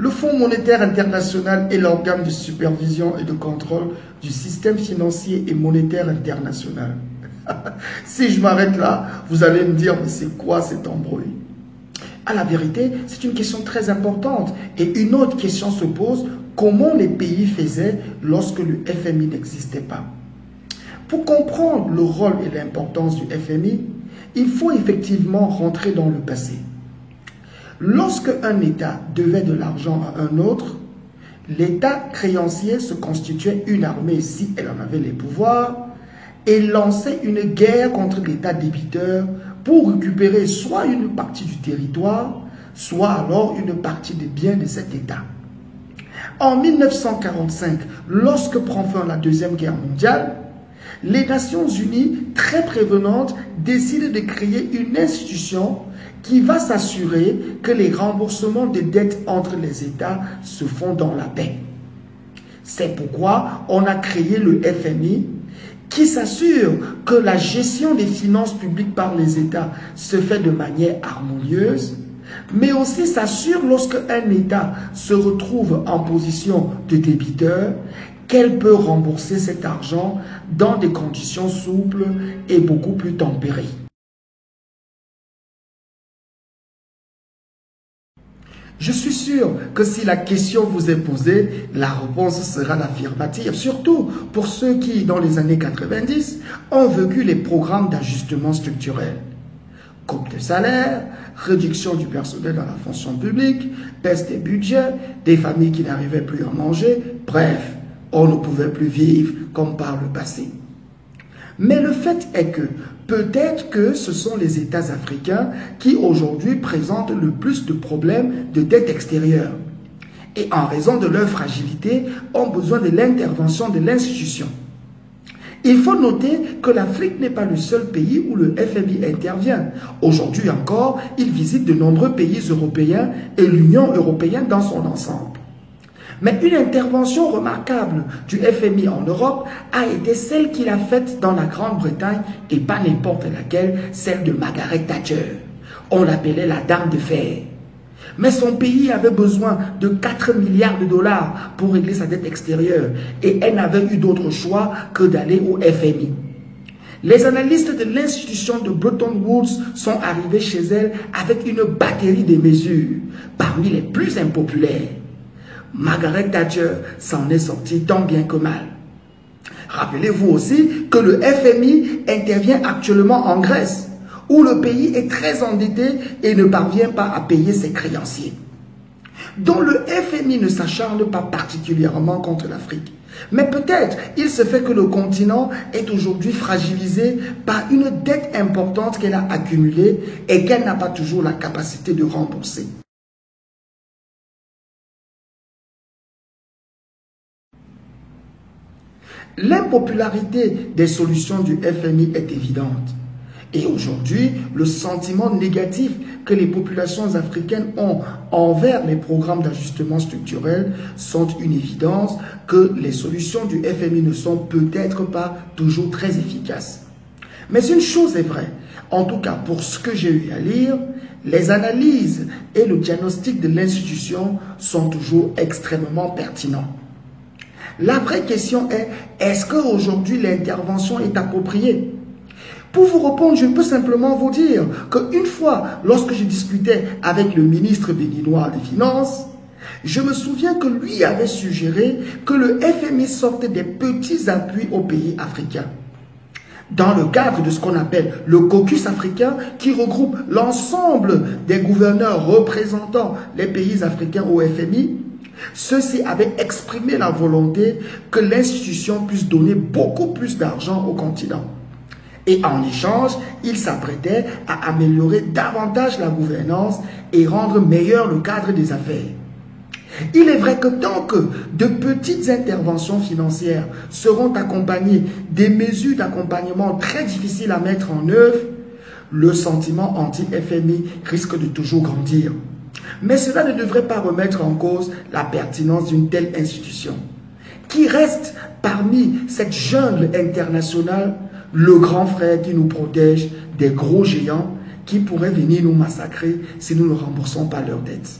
Le Fonds monétaire international est l'organe de supervision et de contrôle du système financier et monétaire international. Si je m'arrête là, vous allez me dire, mais c'est quoi cet embrouille? À la vérité, c'est une question très importante. Et une autre question se pose, comment les pays faisaient lorsque le FMI n'existait pas? Pour comprendre le rôle et l'importance du FMI, il faut effectivement rentrer dans le passé. Lorsque un État devait de l'argent à un autre, l'État créancier se constituait une armée si elle en avait les pouvoirs et lançait une guerre contre l'État débiteur pour récupérer soit une partie du territoire, soit alors une partie des biens de cet État. En 1945, lorsque prend fin la Deuxième Guerre mondiale, les Nations Unies, très prévenantes, décident de créer une institution qui va s'assurer que les remboursements des dettes entre les États se font dans la paix. C'est pourquoi on a créé le FMI, qui s'assure que la gestion des finances publiques par les États se fait de manière harmonieuse, mais aussi s'assure lorsque un État se retrouve en position de débiteur, qu'elle peut rembourser cet argent dans des conditions souples et beaucoup plus tempérées. Je suis sûr que si la question vous est posée, la réponse sera l'affirmative, surtout pour ceux qui, dans les années 90, ont vécu les programmes d'ajustement structurel. Coupe de salaire, réduction du personnel dans la fonction publique, baisse des budgets, des familles qui n'arrivaient plus à manger, bref, on ne pouvait plus vivre comme par le passé. Mais le fait est que peut-être que ce sont les États africains qui aujourd'hui présentent le plus de problèmes de dette extérieure et en raison de leur fragilité ont besoin de l'intervention de l'institution. Il faut noter que l'Afrique n'est pas le seul pays où le FMI intervient. Aujourd'hui encore, il visite de nombreux pays européens et l'Union européenne dans son ensemble. Mais une intervention remarquable du FMI en Europe a été celle qu'il a faite dans la Grande-Bretagne et pas n'importe laquelle, celle de Margaret Thatcher. On l'appelait la Dame de Fer. Mais son pays avait besoin de 4 milliards de dollars pour régler sa dette extérieure et elle n'avait eu d'autre choix que d'aller au FMI. Les analystes de l'institution de Bretton Woods sont arrivés chez elle avec une batterie de mesures, parmi les plus impopulaires. Margaret Thatcher s'en est sortie tant bien que mal. Rappelez-vous aussi que le FMI intervient actuellement en Grèce, où le pays est très endetté et ne parvient pas à payer ses créanciers. Donc le FMI ne s'acharne pas particulièrement contre l'Afrique. Mais peut-être il se fait que le continent est aujourd'hui fragilisé par une dette importante qu'elle a accumulée et qu'elle n'a pas toujours la capacité de rembourser. L'impopularité des solutions du FMI est évidente. Et aujourd'hui, le sentiment négatif que les populations africaines ont envers les programmes d'ajustement structurel sont une évidence que les solutions du FMI ne sont peut-être pas toujours très efficaces. Mais une chose est vraie, en tout cas pour ce que j'ai eu à lire, les analyses et le diagnostic de l'institution sont toujours extrêmement pertinents. La vraie question est, est-ce qu'aujourd'hui l'intervention est appropriée? Pour vous répondre, je peux simplement vous dire qu'une fois, lorsque je discutais avec le ministre béninois des Finances, je me souviens que lui avait suggéré que le FMI sortait des petits appuis aux pays africains. Dans le cadre de ce qu'on appelle le caucus africain, qui regroupe l'ensemble des gouverneurs représentant les pays africains au FMI, ceux-ci avaient exprimé la volonté que l'institution puisse donner beaucoup plus d'argent au continent. Et en échange, ils s'apprêtaient à améliorer davantage la gouvernance et rendre meilleur le cadre des affaires. Il est vrai que tant que de petites interventions financières seront accompagnées des mesures d'accompagnement très difficiles à mettre en œuvre, le sentiment anti-FMI risque de toujours grandir. Mais cela ne devrait pas remettre en cause la pertinence d'une telle institution, qui reste parmi cette jungle internationale le grand frère qui nous protège des gros géants qui pourraient venir nous massacrer si nous ne remboursons pas leurs dettes.